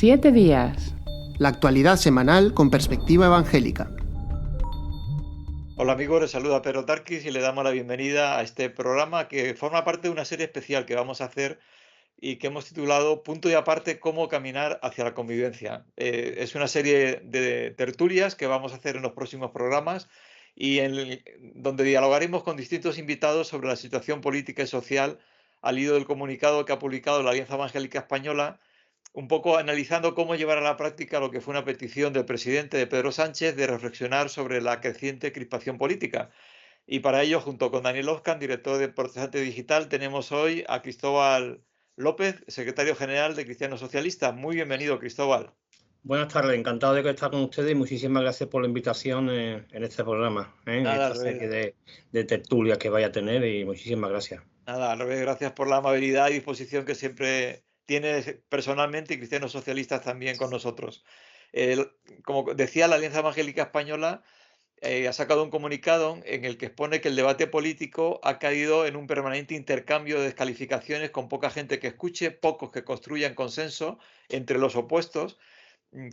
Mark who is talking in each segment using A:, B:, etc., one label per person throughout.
A: 7 días.
B: La actualidad semanal con perspectiva evangélica.
C: Hola amigos, les saluda Pedro Tarquis y le damos la bienvenida a este programa que forma parte de una serie especial que vamos a hacer y que hemos titulado Punto y aparte, cómo caminar hacia la convivencia. Es una serie de tertulias que vamos a hacer en los próximos programas y donde dialogaremos con distintos invitados sobre la situación política y social al hilo del comunicado que ha publicado la Alianza Evangélica Española, un poco analizando cómo llevar a la práctica lo que fue una petición del presidente de Pedro Sánchez de reflexionar sobre la creciente crispación política. Y para ello, junto con Daniel Oscan, director de Protestante Digital, tenemos hoy a Cristóbal López, secretario general de Cristianos Socialistas. Muy bienvenido, Cristóbal.
D: Buenas tardes, encantado de estar con ustedes y muchísimas gracias por la invitación en este programa, en esta serie de tertulias que vaya a tener, y muchísimas gracias.
C: Nada, al revés, gracias por la amabilidad y disposición que siempre tienes personalmente y Cristianos Socialistas también con nosotros. Como decía, la Alianza Evangélica Española ha sacado un comunicado en el que expone que el debate político ha caído en un permanente intercambio de descalificaciones con poca gente que escuche, pocos que construyan consenso entre los opuestos.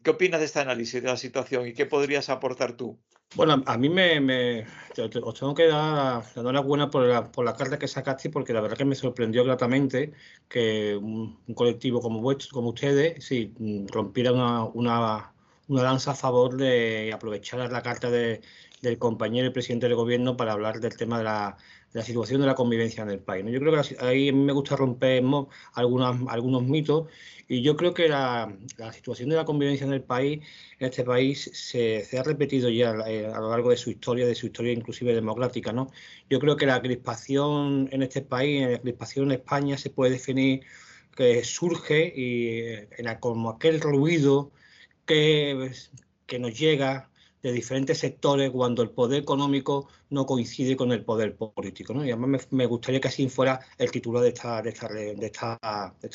C: ¿Qué opinas de este análisis de la situación y qué podrías aportar tú?
D: Bueno, a mí os tengo que dar la enhorabuena por la carta que sacaste, porque la verdad que me sorprendió gratamente que un colectivo como ustedes, sí, rompiera una lanza a favor de aprovechar la carta del compañero y presidente del gobierno para hablar del tema de la situación de la convivencia en el país, ¿no? Yo creo que ahí me gusta romper algunos mitos, y yo creo que la situación de la convivencia en el país, en este país, se ha repetido ya a lo largo de su historia inclusive democrática, ¿no? Yo creo que la crispación en este país, la crispación en España, se puede definir que surge como aquel ruido que nos llega de diferentes sectores cuando el poder económico no coincide con el poder político, ¿no? Y además me gustaría que así fuera el título de esta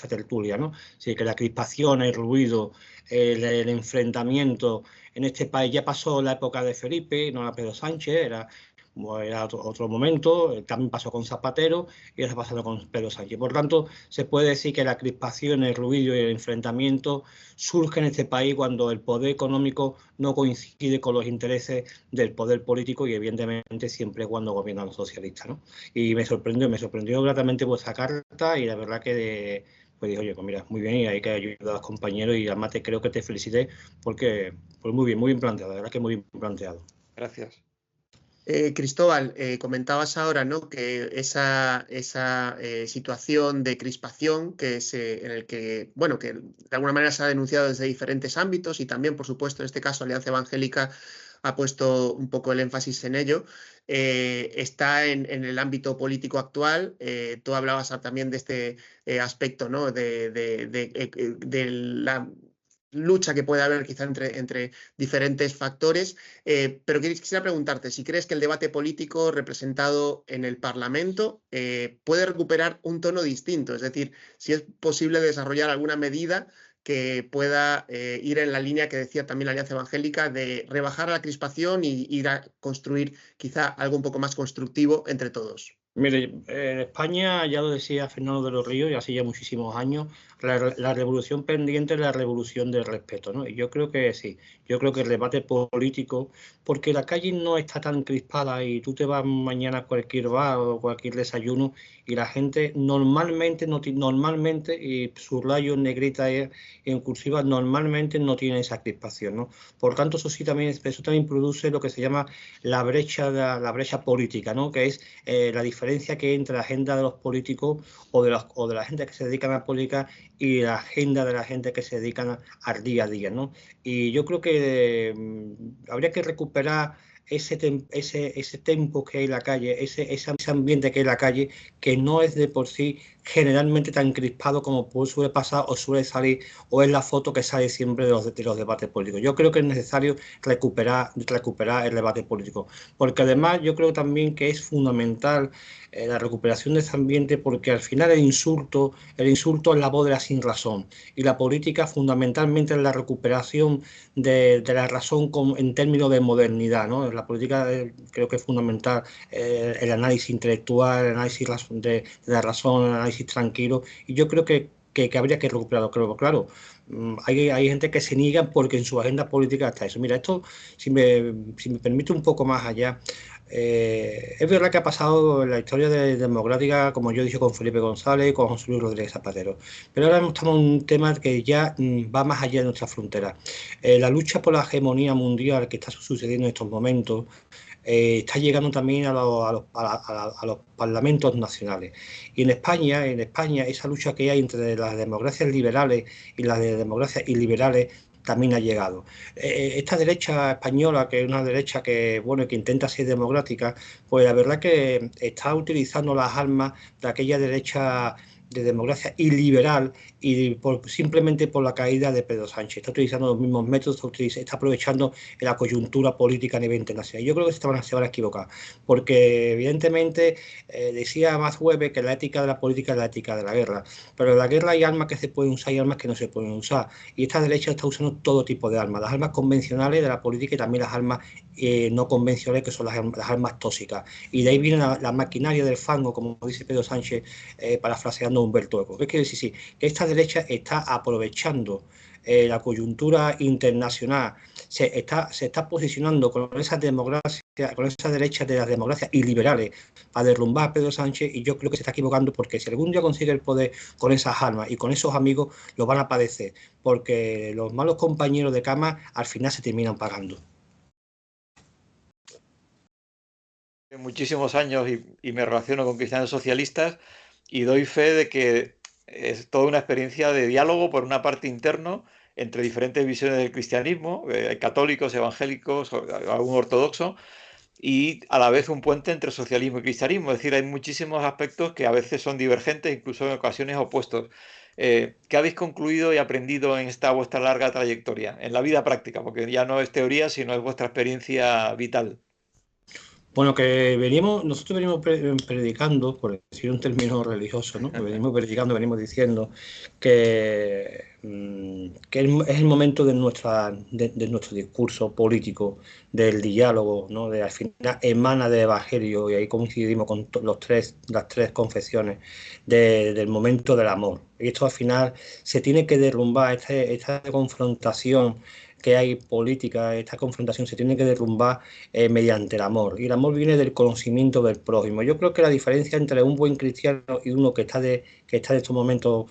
D: tertulia, ¿no? Así que la crispación, el ruido, el enfrentamiento en este país ya pasó la época de Felipe, no era Pedro Sánchez, era otro momento, también pasó con Zapatero y ahora está pasando con Pedro Sánchez. Por tanto, se puede decir que la crispación, el ruido y el enfrentamiento surge en este país cuando el poder económico no coincide con los intereses del poder político, y evidentemente siempre cuando gobiernan los socialistas, ¿no? Y me sorprendió gratamente vuestra carta, y la verdad que pues dije, oye, pues mira, muy bien, y hay que ayudar a los compañeros, y además creo que te felicité porque pues muy bien planteado, la verdad que muy bien planteado.
C: Gracias.
B: Cristóbal, comentabas ahora, ¿no?, que esa situación de crispación en el que, bueno, que de alguna manera se ha denunciado desde diferentes ámbitos, y también, por supuesto, en este caso, Alianza Evangélica ha puesto un poco el énfasis en ello, está en el ámbito político actual. Tú hablabas también de este aspecto, ¿no?, de la lucha que puede haber quizá entre diferentes factores, pero quisiera preguntarte si crees que el debate político representado en el Parlamento puede recuperar un tono distinto, es decir, si es posible desarrollar alguna medida que pueda ir en la línea que decía también la Alianza Evangélica, de rebajar la crispación y ir a construir quizá algo un poco más constructivo entre todos.
D: Mire, en España, ya lo decía Fernando de los Ríos, y hace ya muchísimos años, la revolución pendiente es la revolución del respeto, ¿no? Y yo creo que sí, yo creo que el debate político, porque la calle no está tan crispada, y tú te vas mañana a cualquier bar o cualquier desayuno y la gente normalmente, y subrayo en negrita y en cursiva, normalmente no tiene esa crispación, ¿no? Por tanto, eso también produce lo que se llama la brecha política, ¿no? Que es la diferencia que hay entre la agenda de los políticos o de la gente que se dedican a la política y la agenda de la gente que se dedican al día a día, ¿no? Y yo creo que habría que recuperar ese tempo que hay en la calle, ese ambiente que hay en la calle, que no es de por sí generalmente tan crispado como suele pasar o suele salir, o es la foto que sale siempre de los debates políticos. Yo creo que es necesario recuperar el debate político, porque además yo creo también que es fundamental la recuperación de ese ambiente, porque al final el insulto es la voz de la sinrazón, y la política fundamentalmente es la recuperación de la razón en términos de modernidad, ¿no? La política creo que es fundamental el análisis intelectual, el análisis de la razón, el análisis tranquilo, y yo creo que que habría que recuperarlo. Claro, hay gente que se niega porque en su agenda política está eso. Mira, esto, si me permite un poco más allá, es verdad que ha pasado en la historia democrática, como yo he dicho, con Felipe González y con José Luis Rodríguez Zapatero. Pero ahora estamos en un tema que ya va más allá de nuestras fronteras. La lucha por la hegemonía mundial que está sucediendo en estos momentos está llegando también a los parlamentos nacionales. Y en España esa lucha que hay entre las democracias liberales y las de democracias iliberales también ha llegado. Esta derecha española, que es una derecha que, bueno, que intenta ser democrática, pues la verdad que está utilizando las armas de aquella derecha de democracia iliberal y simplemente por la caída de Pedro Sánchez. Está utilizando los mismos métodos, está aprovechando la coyuntura política a nivel internacional. Yo creo que se van a equivocar, porque evidentemente decía Max Weber que la ética de la política es la ética de la guerra, pero en la guerra hay armas que se pueden usar y armas que no se pueden usar, y esta derecha está usando todo tipo de armas, las armas convencionales de la política y también las armas no convencionales, que son las armas tóxicas, y de ahí viene la maquinaria del fango, como dice Pedro Sánchez, parafraseando a Humberto Eco. Es que sí, que esta derecha está aprovechando la coyuntura internacional, se está posicionando con esa derecha de las democracias iliberales para derrumbar a Pedro Sánchez, y yo creo que se está equivocando, porque si algún día consigue el poder con esas armas y con esos amigos, lo van a padecer, porque los malos compañeros de cama al final se terminan pagando.
C: Muchísimos años y me relaciono con cristianos socialistas y doy fe de que es toda una experiencia de diálogo, por una parte interno, entre diferentes visiones del cristianismo, católicos, evangélicos, algún ortodoxo, y a la vez un puente entre socialismo y cristianismo. Es decir, hay muchísimos aspectos que a veces son divergentes, incluso en ocasiones opuestos. ¿Qué habéis concluido y aprendido en esta vuestra larga trayectoria, en la vida práctica? Porque ya no es teoría, sino es vuestra experiencia vital.
D: Bueno, nosotros venimos predicando, por decir un término religioso, ¿no? Venimos predicando, venimos diciendo que es el momento de nuestro discurso político, del diálogo, ¿no? Al final emana del Evangelio, y ahí coincidimos con las tres confesiones del momento del amor. Y esto al final se tiene que derrumbar, esta confrontación que hay política, esta confrontación se tiene que derrumbar mediante el amor. Y el amor viene del conocimiento del prójimo. Yo creo que la diferencia entre un buen cristiano y uno que está en estos momentos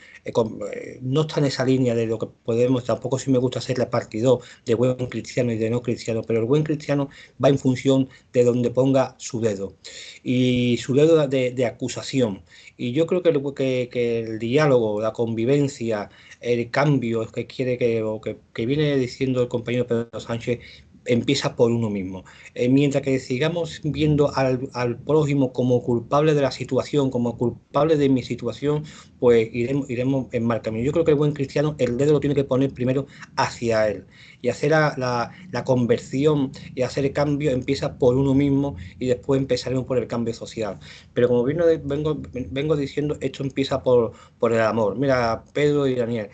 D: no está en esa línea de lo que podemos, tampoco si me gusta hacer repartidor de buen cristiano y de no cristiano, pero el buen cristiano va en función de donde ponga su dedo, y su dedo de acusación. Y yo creo que el diálogo, la convivencia, el cambio que viene diciendo el compañero Pedro Sánchez, empieza por uno mismo. Mientras que sigamos viendo al prójimo como culpable de la situación, como culpable de mi situación, pues iremos en mal camino. Yo creo que el buen cristiano el dedo lo tiene que poner primero hacia él, y hacer la conversión y hacer el cambio empieza por uno mismo, y después empezaremos por el cambio social. Pero como vengo diciendo, esto empieza por el amor. Mira, Pedro y Daniel,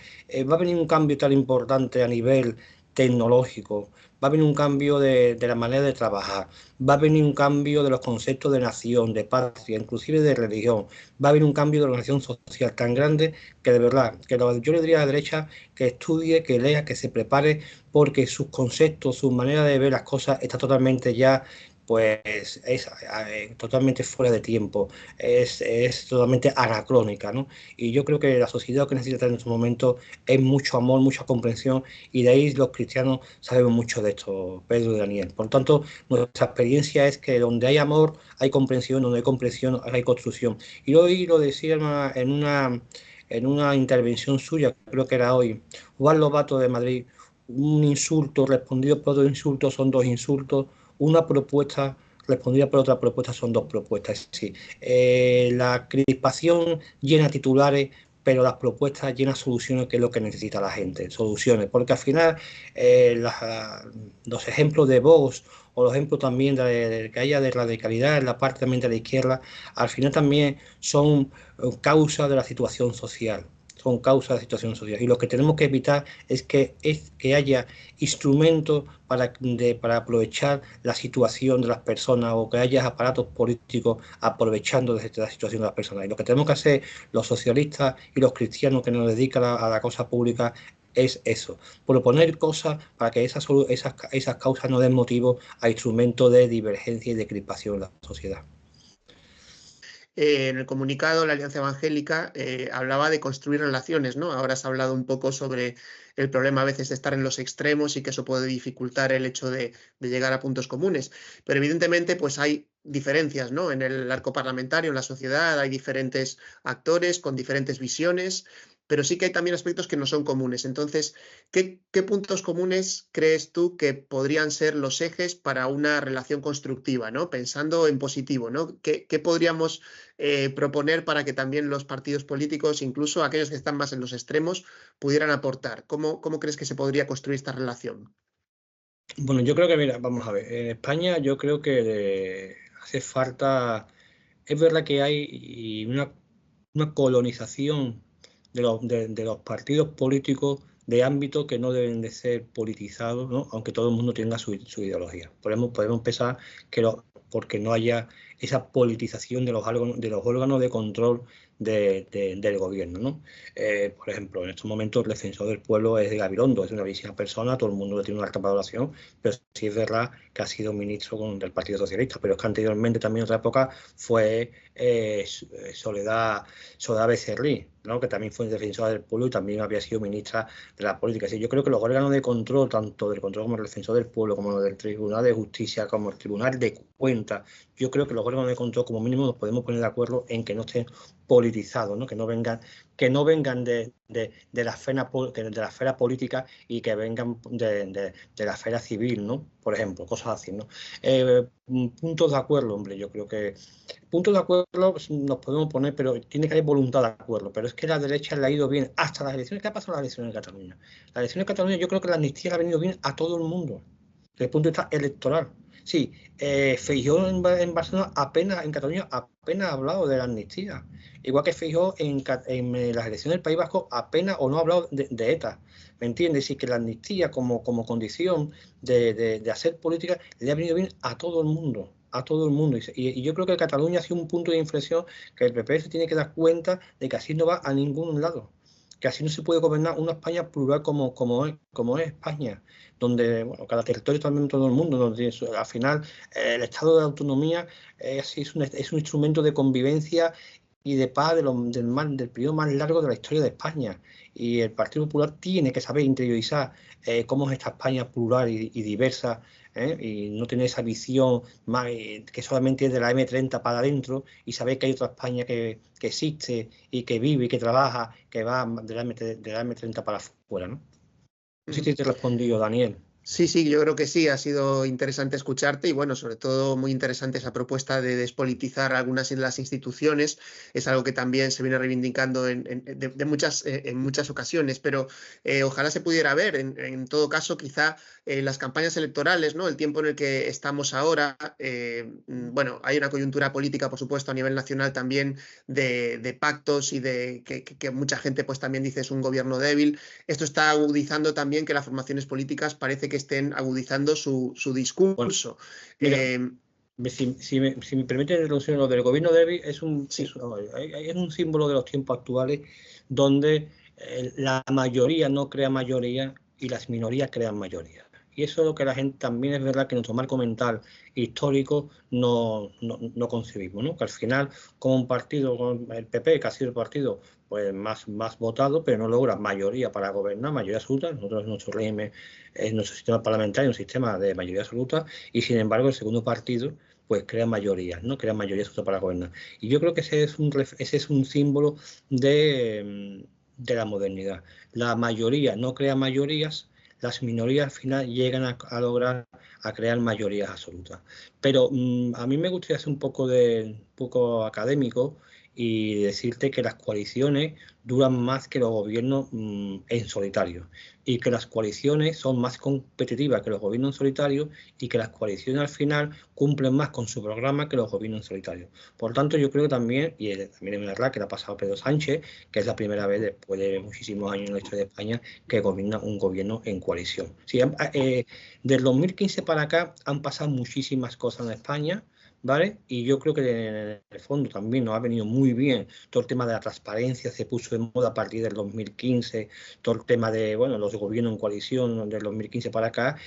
D: va a venir un cambio tan importante a nivel tecnológico, va a venir un cambio de la manera de trabajar, va a venir un cambio de los conceptos de nación, de patria, inclusive de religión, va a venir un cambio de organización social tan grande que de verdad, yo le diría a la derecha que estudie, que lea, que se prepare, porque sus conceptos, su manera de ver las cosas está totalmente ya, pues es totalmente fuera de tiempo, es totalmente anacrónica, ¿no? Y yo creo que la sociedad que necesita en estos momentos es mucho amor, mucha comprensión, y de ahí los cristianos sabemos mucho de esto, Pedro y Daniel. Por lo tanto, nuestra experiencia es que donde hay amor hay comprensión, donde hay comprensión hay construcción. Y hoy lo decía en una intervención suya, creo que era hoy, Juan Lobato de Madrid: un insulto respondido por otro insulto son dos insultos, una propuesta respondida por otra propuesta son dos propuestas. Sí. La crispación llena titulares, pero las propuestas llenan soluciones, que es lo que necesita la gente, soluciones, porque al final los ejemplos de Vox, o los ejemplos también de que haya de radicalidad en la parte también de la izquierda, al final también son causa de la situación social. son causa de la situación social. Y lo que tenemos que evitar es que haya instrumentos para aprovechar la situación de las personas, o que haya aparatos políticos aprovechando de la situación de las personas. Y lo que tenemos que hacer los socialistas y los cristianos que nos dedican a la cosa pública es eso, proponer cosas para que esas causas no den motivo a instrumentos de divergencia y de crispación en la sociedad.
B: En el comunicado, la Alianza Evangélica hablaba de construir relaciones, ¿no? Ahora has hablado un poco sobre el problema a veces de estar en los extremos y que eso puede dificultar el hecho de llegar a puntos comunes. Pero evidentemente, pues hay diferencias, ¿no? En el arco parlamentario, en la sociedad, hay diferentes actores con diferentes visiones, pero sí que hay también aspectos que no son comunes. Entonces, ¿qué puntos comunes crees tú que podrían ser los ejes para una relación constructiva, ¿no? Pensando en positivo, ¿no? ¿Qué podríamos proponer para que también los partidos políticos, incluso aquellos que están más en los extremos, pudieran aportar? ¿Cómo crees que se podría construir esta relación?
D: Bueno, yo creo que, mira, vamos a ver, en España yo creo que hace falta, es verdad que hay una colonización de los partidos políticos de ámbitos que no deben de ser politizados, ¿no? Aunque todo el mundo tenga su ideología. Podemos pensar porque no haya esa politización de los órganos de control del gobierno, ¿no? Por ejemplo, en estos momentos el defensor del pueblo es de Gabilondo, es una bellísima persona, todo el mundo le tiene una alta valoración, pero sí es verdad que ha sido ministro del Partido Socialista, pero es que anteriormente también en otra época fue Soledad Becerril, ¿no? Que también fue defensora del pueblo y también había sido ministra de la política. Así, yo creo que los órganos de control, tanto del control como el defensor del pueblo, como del Tribunal de Justicia, como el Tribunal de Cuentas, yo creo que los órganos de control como mínimo nos podemos poner de acuerdo en que no estén politizados, ¿no? Que no vengan de la esfera política y que vengan de la esfera civil, ¿no? Por ejemplo, cosas así, ¿no? Puntos de acuerdo, hombre, yo creo que puntos de acuerdo nos podemos poner, pero tiene que haber voluntad de acuerdo. Pero es que la derecha le ha ido bien hasta las elecciones. ¿Qué ha pasado en las elecciones en Cataluña? Las elecciones en Cataluña, yo creo que la amnistía le ha venido bien a todo el mundo, desde el punto de vista electoral. Sí, Feijóo en Barcelona en Cataluña apenas ha hablado de la amnistía. Igual que Feijóo en las elecciones del País Vasco apenas o no ha hablado de ETA. ¿Me entiendes? Y que la amnistía como condición de hacer política le ha venido bien a todo el mundo. A todo el mundo. Y yo creo que Cataluña ha sido un punto de inflexión que el PP se tiene que dar cuenta de que así no va a ningún lado. Que así no se puede gobernar una España plural como es España, donde cada territorio también todo el mundo, donde al final el estado de autonomía es un instrumento de convivencia y de paz del periodo más largo de la historia de España. Y el Partido Popular tiene que saber interiorizar cómo es esta España plural y diversa, y no tener esa visión que solamente es de la M30 para adentro, y saber que hay otra España que existe y que vive y que trabaja, que va de la M30 para afuera, ¿no? No sé si te he respondido, Daniel.
B: Sí, yo creo que sí, ha sido interesante escucharte y bueno, sobre todo muy interesante esa propuesta de despolitizar algunas de las instituciones, es algo que también se viene reivindicando en muchas ocasiones, pero ojalá se pudiera ver, en todo caso, quizá las campañas electorales, ¿no? El tiempo en el que estamos ahora, bueno, hay una coyuntura política, por supuesto, a nivel nacional también de pactos y de que mucha gente pues también dice es un gobierno débil. Esto está agudizando también que las formaciones políticas parece que estén agudizando su discurso.
D: Bueno, mira, si me permite, lo del gobierno débil es un símbolo de los tiempos actuales, donde la mayoría no crea mayoría y las minorías crean mayoría. Y eso es lo que la gente también es verdad que nuestro marco mental histórico no concebimos, ¿no? Que al final, como un partido, como el PP, que ha sido el partido pues más votado, pero no logra mayoría para gobernar, mayoría absoluta. Nosotros, nuestro régimen, nuestro sistema parlamentario, un sistema de mayoría absoluta, y sin embargo el segundo partido pues crea mayorías, ¿no? Crea mayoría absoluta para gobernar. Y yo creo que ese es un símbolo de la modernidad. La mayoría no crea mayorías, las minorías al final llegan a lograr a crear mayorías absolutas. Pero a mí me gustaría ser un poco académico y decirte que las coaliciones duran más que los gobiernos en solitario, y que las coaliciones son más competitivas que los gobiernos en solitario, y que las coaliciones al final cumplen más con su programa que los gobiernos en solitario. Por tanto, yo creo que también, y también es verdad que le ha pasado a Pedro Sánchez, que es la primera vez después de muchísimos años en la historia de España que gobierna un gobierno en coalición. Sí, del 2015 para acá han pasado muchísimas cosas en España, ¿vale? Y yo creo que en el fondo también nos ha venido muy bien todo el tema de la transparencia, se puso de moda a partir del 2015, todo el tema de, bueno, los gobiernos en coalición del 2015 para acá,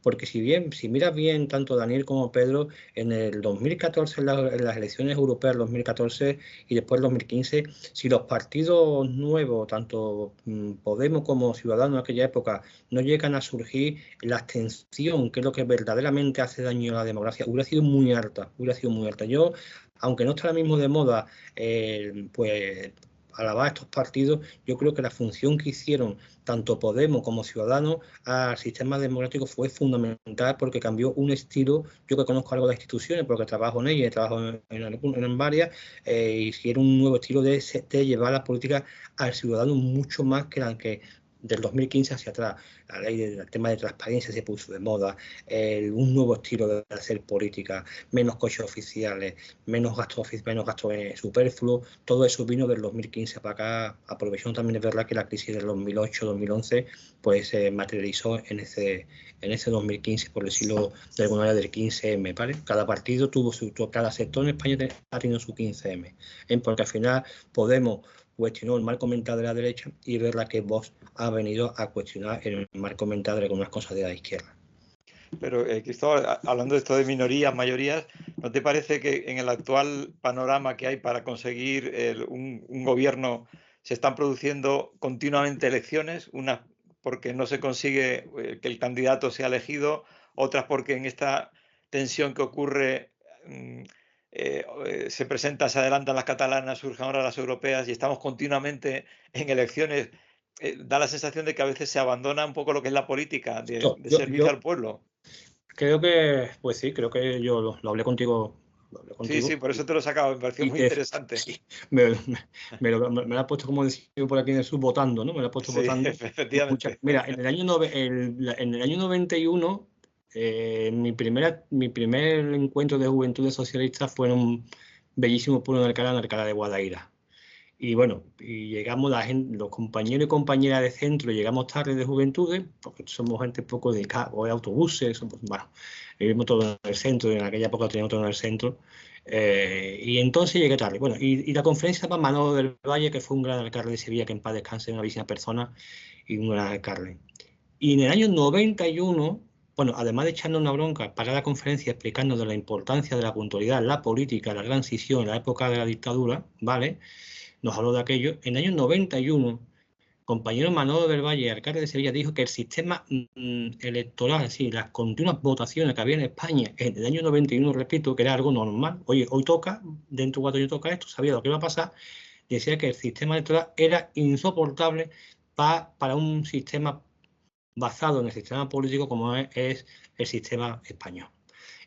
D: porque si miras bien tanto Daniel como Pedro, en el 2014, en las elecciones europeas del 2014 y después del 2015, si los partidos nuevos, tanto Podemos como Ciudadanos en aquella época, no llegan a surgir, la abstención, que es lo que verdaderamente hace daño a la democracia, hubiera sido muy alta, Yo, aunque no está ahora mismo de moda, pues alabar a estos partidos, yo creo que la función que hicieron tanto Podemos como Ciudadanos al sistema democrático fue fundamental, porque cambió un estilo. Yo que conozco algo de las instituciones, porque trabajo en ellas, trabajo en varias, hicieron un nuevo estilo de llevar la política al ciudadano mucho más que la que del 2015 hacia atrás. La ley del tema de transparencia se puso de moda, un nuevo estilo de hacer política, menos coches oficiales, menos gastos superfluos. Todo eso vino del 2015 para acá, aprovechando también, es verdad que la crisis del 2008-2011 pues se materializó en ese 2015, por decirlo de alguna manera, del 15M, ¿vale? Cada partido cada sector en España ha tenido su 15M, porque al final Podemos cuestionó el marco mental de la derecha, y es verdad que Vox ha venido a cuestionar el marco mental de algunas cosas de la izquierda.
C: Pero, Cristóbal, hablando de esto de minorías, mayorías, ¿no te parece que en el actual panorama que hay para conseguir un gobierno se están produciendo continuamente elecciones? Unas porque no se consigue que el candidato sea elegido, otras porque en esta tensión que ocurre se adelantan las catalanas, surgen ahora las europeas y estamos continuamente en elecciones. Da la sensación de que a veces se abandona un poco lo que es la política de servicio al pueblo.
D: Creo que, pues sí, creo que yo lo hablé contigo.
C: Sí, por eso te lo he sacado, me pareció muy interesante.
D: Sí, me lo has puesto, como decimos por aquí en el sur, votando, ¿no? Me lo has puesto votando.
C: Efectivamente.
D: Mira, en el año 91, mi primer encuentro de juventudes socialistas fue en un bellísimo pueblo de Alcalá de Guadaira. Y bueno, llegamos los compañeros y compañeras de centro, llegamos tarde de juventudes, porque somos gente poco dedicada, o de autobuses, bueno, vivimos todo en el centro, en aquella época teníamos todo en el centro, y entonces llegué tarde. Bueno, y la conferencia para Manolo del Valle, que fue un gran alcalde de Sevilla, que en paz descanse, una bellísima persona y un gran alcalde. Y en el año 91, bueno, además de echarnos una bronca para la conferencia explicando de la importancia de la puntualidad, la política, la transición en la época de la dictadura, ¿vale?, nos habló de aquello. En el año 91, compañero Manolo del Valle, alcalde de Sevilla, dijo que el sistema electoral, sí, las continuas votaciones que había en España en el año 91, repito, que era algo normal. Oye, hoy toca, dentro de 4 años toca esto, sabía lo que iba a pasar. Decía que el sistema electoral era insoportable para un sistema basado en el sistema político como es el sistema español.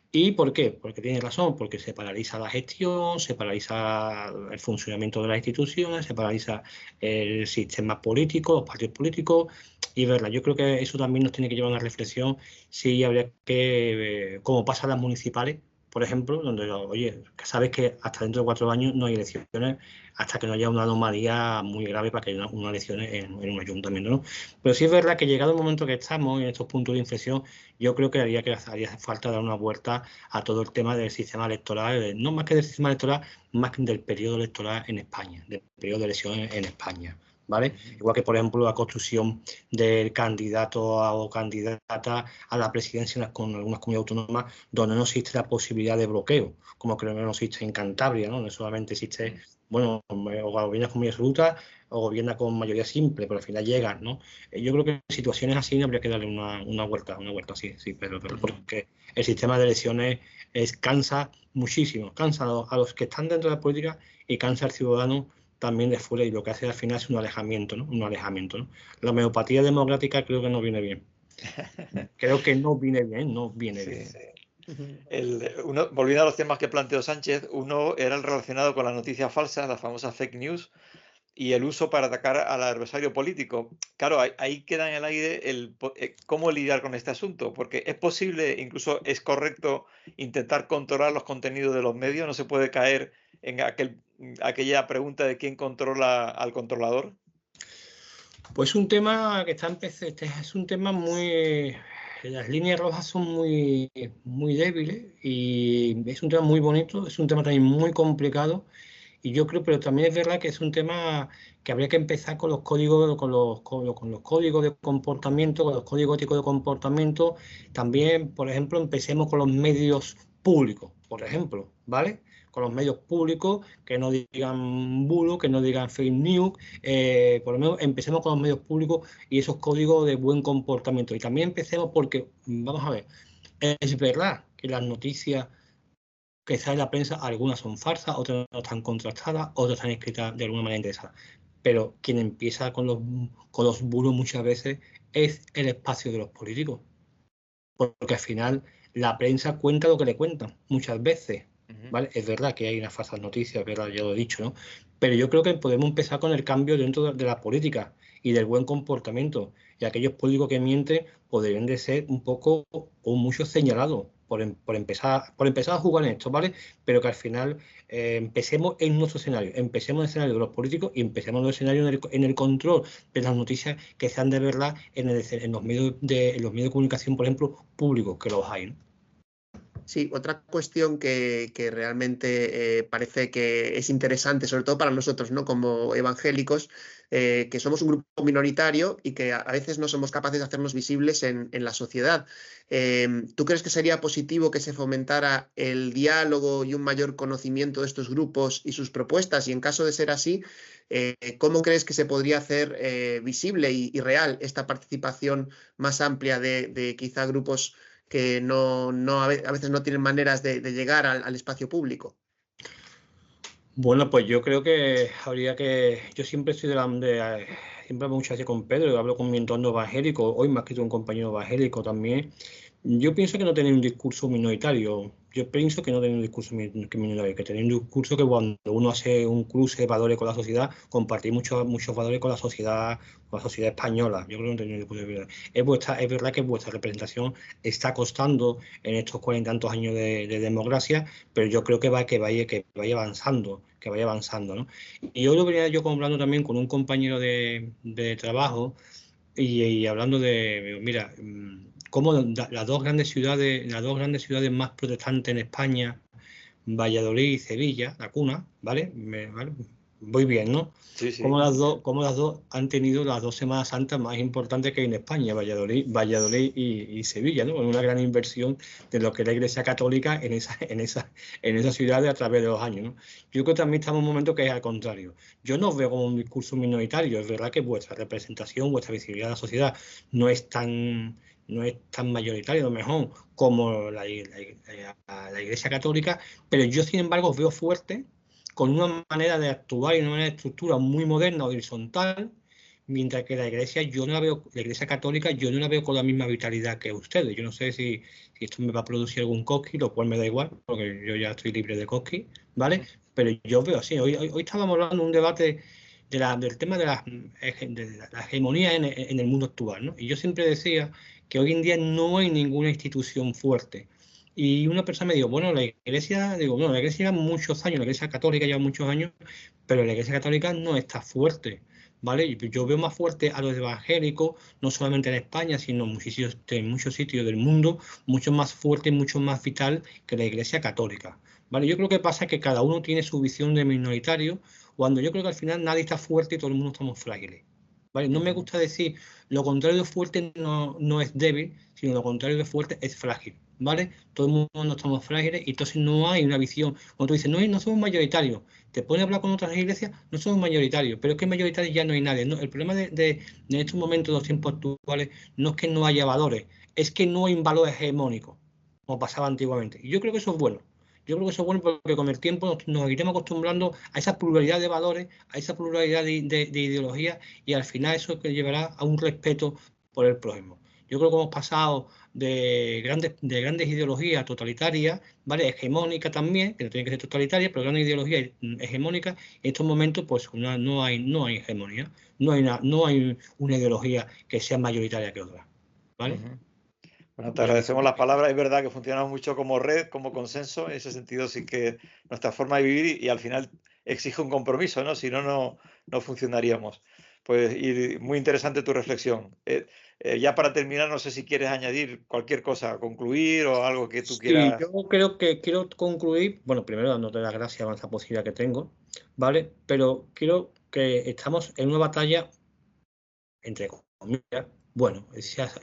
D: ¿Y por qué? Porque tiene razón, porque se paraliza la gestión, se paraliza el funcionamiento de las instituciones, se paraliza el sistema político, los partidos políticos, y verdad, yo creo que eso también nos tiene que llevar a una reflexión si habría que, como pasa en las municipales, por ejemplo, donde, oye, sabes que hasta dentro de 4 años no hay elecciones, hasta que no haya una anomalía muy grave para que haya una elección en un ayuntamiento, ¿no? Pero sí es verdad que llegado el momento que estamos en estos puntos de inflexión, yo creo que haría falta dar una vuelta a todo el tema del sistema electoral, no más que del sistema electoral, más que del periodo electoral en España, del periodo de elecciones en España, ¿vale? Igual que, por ejemplo, la construcción del candidato o candidata a la presidencia con algunas comunidades autónomas donde no existe la posibilidad de bloqueo, como creo que no existe en Cantabria, ¿no? No solamente existe, bueno, o gobiernas con mayoría absoluta o gobierna con mayoría simple, pero al final llegas, ¿no? Yo creo que en situaciones así habría que darle una vuelta sí, pero porque el sistema de elecciones cansa muchísimo, cansa a los que están dentro de la política y cansa al ciudadano también de fuera, y lo que hace al final es un alejamiento, ¿no? La homeopatía democrática creo que no viene bien. Creo que no viene bien.
C: Volviendo a los temas que planteó Sánchez, uno era el relacionado con las noticias falsas, las famosas fake news, y el uso para atacar al adversario político. Claro, ahí queda en el aire cómo lidiar con este asunto, porque es posible, incluso es correcto, intentar controlar los contenidos de los medios. No se puede caer en aquella pregunta de quién controla al controlador.
D: Pues un tema que es un tema muy... Las líneas rojas son muy, muy débiles y es un tema muy bonito, es un tema también muy complicado. Y yo creo, pero también es verdad que es un tema que habría que empezar con los códigos, con los códigos de comportamiento, con los códigos éticos de comportamiento. También, por ejemplo, empecemos con los medios públicos, por ejemplo, ¿vale? Con los medios públicos, que no digan bulo, que no digan fake news. Por lo menos empecemos con los medios públicos y esos códigos de buen comportamiento. Y también empecemos porque, vamos a ver, es verdad que las noticias que sale en la prensa, algunas son falsas, otras no están contrastadas, otras están escritas de alguna manera interesada. Pero quien empieza con los bulos muchas veces es el espacio de los políticos. Porque al final la prensa cuenta lo que le cuentan, muchas veces. ¿Vale? Es verdad que hay unas falsas noticias, ¿verdad? Ya lo he dicho, ¿no? Pero yo creo que podemos empezar con el cambio dentro de la política y del buen comportamiento. Y aquellos políticos que mienten podrían de ser un poco o mucho señalados por empezar a jugar en esto, ¿vale? Pero que al final empecemos en nuestro escenario, empecemos en el escenario de los políticos y empecemos en el escenario en el control de las noticias que sean de verdad en los medios de comunicación, por ejemplo, públicos, que los hay, ¿no?
B: Sí, otra cuestión que realmente parece que es interesante, sobre todo para nosotros, ¿no? Como evangélicos, que somos un grupo minoritario y que a veces no somos capaces de hacernos visibles en la sociedad. ¿Tú crees que sería positivo que se fomentara el diálogo y un mayor conocimiento de estos grupos y sus propuestas? Y en caso de ser así, ¿cómo crees que se podría hacer visible y real esta participación más amplia de quizá grupos que a veces no tienen maneras de llegar al espacio público?
D: Bueno, pues yo creo que habría que... Yo siempre estoy siempre muchas veces con Pedro, hablo con mi entorno evangélico, hoy me ha escrito un compañero evangélico también. Yo pienso que no tener un discurso minoritario. Yo pienso que no tener un discurso minoritario, que tener un discurso que cuando uno hace un cruce de valores con la sociedad, compartir muchos valores con la sociedad española. Yo creo que no tener un discurso minoritario. Es verdad que vuestra representación está costando en estos 40 y tantos años de democracia, pero yo creo que vaya avanzando, ¿no? Y hoy lo venía yo hablando también con un compañero de trabajo y hablando de, mira, cómo las dos grandes ciudades más protestantes en España, Valladolid y Sevilla, la cuna, ¿vale? Voy bien, ¿no?
C: Sí, sí.
D: Como las dos han tenido las 2 Semanas Santas más importantes que hay en España, Valladolid y Sevilla, ¿no? Con una gran inversión de lo que es la Iglesia Católica en esas ciudades a través de los años, ¿no? Yo creo que también estamos en un momento que es al contrario. Yo no veo como un discurso minoritario. Es verdad que vuestra representación, vuestra visibilidad en la sociedad no es tan mayoritaria, a lo mejor, como la Iglesia Católica, pero yo, sin embargo, os veo fuerte, con una manera de actuar y una manera de estructura muy moderna, horizontal, mientras que la Iglesia Católica, yo no la veo con la misma vitalidad que ustedes. Yo no sé si esto me va a producir algún cosquillo, lo cual me da igual, porque yo ya estoy libre de cosquillos, ¿vale? Pero yo veo así. Hoy estábamos hablando de un debate del tema de la hegemonía en el mundo actual, ¿no? Y yo siempre decía que hoy en día no hay ninguna institución fuerte. Y una persona me dijo, bueno, la Iglesia lleva muchos años, la Iglesia Católica lleva muchos años, pero la Iglesia Católica no está fuerte, ¿vale? Yo veo más fuerte a los evangélicos, no solamente en España, sino en muchos sitios del mundo, mucho más fuerte y mucho más vital que la Iglesia Católica, ¿vale? Yo creo que pasa que cada uno tiene su visión de minoritario, cuando yo creo que al final nadie está fuerte y todo el mundo estamos frágiles, ¿vale? No me gusta decir lo contrario de fuerte no es débil, sino lo contrario de fuerte es frágil, ¿vale? Todo el mundo no estamos frágiles y entonces no hay una visión. Cuando tú dices, no somos mayoritarios, te pones a hablar con otras iglesias, no somos mayoritarios, pero es que mayoritarios ya no hay nadie, ¿no? El problema de estos momentos, de los tiempos actuales, no es que no haya valores, es que no hay un valor hegemónico, como pasaba antiguamente. Y yo creo que eso es bueno. Yo creo que eso es bueno porque con el tiempo nos iremos acostumbrando a esa pluralidad de valores, a esa pluralidad de ideologías, y al final eso que llevará a un respeto por el prójimo. Yo creo que hemos pasado de grandes ideologías totalitarias, ¿vale? Hegemónicas también, que no tienen que ser totalitarias, pero grandes ideologías hegemónicas. En estos momentos, pues no hay hegemonía, no hay una ideología que sea mayoritaria que otra, ¿vale?
C: Bueno, te agradecemos las palabras. Es verdad que funcionamos mucho como red, como consenso. En ese sentido sí que nuestra forma de vivir y al final exige un compromiso, ¿no? Si no, no funcionaríamos. Pues, y muy interesante tu reflexión. Ya para terminar, no sé si quieres añadir cualquier cosa, concluir o algo que tú quieras.
D: Sí, yo creo que quiero concluir, bueno, primero dándote las gracias a esa posibilidad que tengo, ¿vale? Pero quiero que estamos en una batalla, entre comillas. Bueno,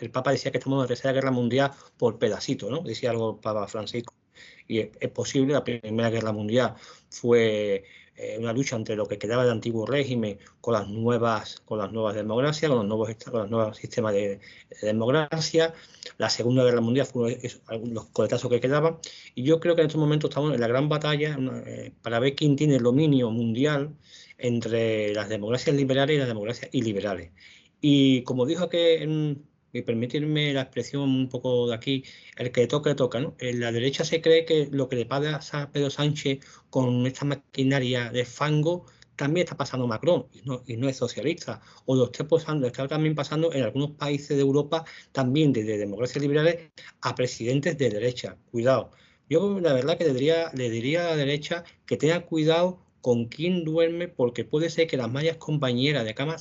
D: el Papa decía que estamos en la Tercera Guerra Mundial por pedacito, ¿no? Decía algo el Papa Francisco. Y es posible, la Primera Guerra Mundial fue una lucha entre lo que quedaba del antiguo régimen con las nuevas democracias, con los nuevos sistemas de democracia. La Segunda Guerra Mundial fue los coletazos que quedaban. Y yo creo que en estos momentos estamos en la gran batalla para ver quién tiene el dominio mundial entre las democracias liberales y las democracias iliberales. Y como dijo que, y permitirme la expresión un poco de aquí, el que toca, toca, ¿no? En la derecha se cree que lo que le pasa a Pedro Sánchez con esta maquinaria de fango también está pasando a Macron y no es socialista. O lo está también pasando en algunos países de Europa, también desde democracias liberales a presidentes de derecha. Cuidado. Yo la verdad que le diría a la derecha que tenga cuidado con quién duerme, porque puede ser que las mallas compañeras de cama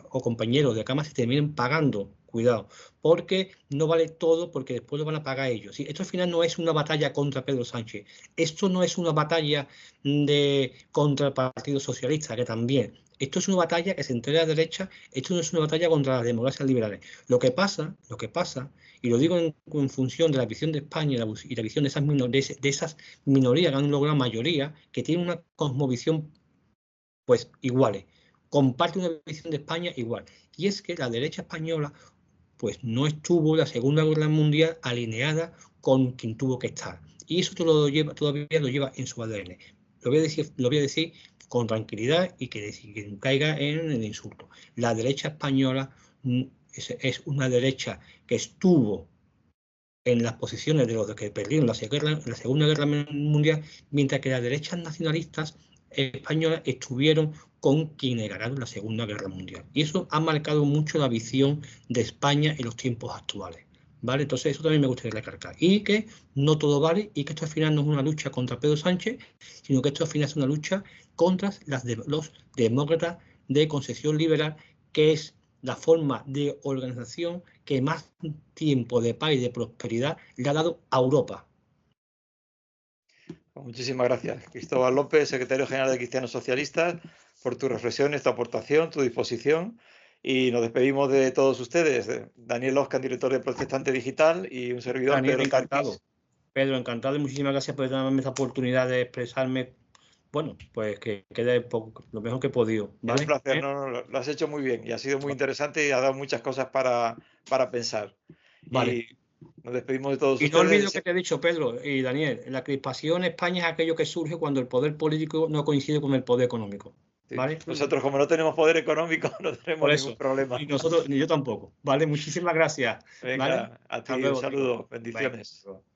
D: o compañeros de cama se terminen pagando. Cuidado, porque no vale todo, porque después lo van a pagar ellos. ¿Sí? Esto al final no es una batalla contra Pedro Sánchez. Esto no es una batalla contra el Partido Socialista, que también. Esto es una batalla que se entrega a la derecha. Esto no es una batalla contra las democracias liberales. Lo que pasa, y lo digo en función de la visión de España y la visión de esas minorías que han logrado mayoría, que tienen una cosmovisión pues iguales, comparte una visión de España igual. Y es que la derecha española pues no estuvo la Segunda Guerra Mundial alineada con quien tuvo que estar. Y eso todavía lo lleva en su ADN. Lo voy a decir con tranquilidad y que caiga en el insulto. La derecha española es una derecha que estuvo en las posiciones de los que perdieron la Segunda Guerra Mundial, mientras que las derechas nacionalistas españolas estuvieron con quienes ganaron la Segunda Guerra Mundial. Y eso ha marcado mucho la visión de España en los tiempos actuales. ¿Vale? Entonces eso también me gustaría recalcar. Y que no todo vale, y que esto al final no es una lucha contra Pedro Sánchez, sino que esto al final es una lucha contra los demócratas de concesión liberal, que es la forma de organización que más tiempo de paz y de prosperidad le ha dado a Europa.
C: Muchísimas gracias, Cristóbal López, secretario general de Cristianos Socialistas, por tu reflexión, tu aportación, tu disposición. Y nos despedimos de todos ustedes. Daniel Oscan, director de Protestante Digital, y un servidor,
D: Daniel,
C: Pedro
D: encantado.
C: Sarkis.
D: Pedro, encantado y muchísimas gracias por darme esta oportunidad de expresarme. Bueno, pues que quede lo mejor que he podido. ¿Vale?
C: Es un placer, no, lo has hecho muy bien y ha sido muy interesante y ha dado muchas cosas para pensar.
D: Vale.
C: Y nos despedimos de todos
D: y
C: ustedes.
D: No olvido que te he dicho, Pedro y Daniel, la crispación en España es aquello que surge cuando el poder político no coincide con el poder económico. ¿Vale?
C: Sí. Nosotros, como no tenemos poder económico, no tenemos ningún problema.
D: Y nosotros, ni yo tampoco. ¿Vale? Muchísimas gracias.
C: Venga,
D: ¿vale?
C: a ti un saludo. Bendiciones.
D: Bye.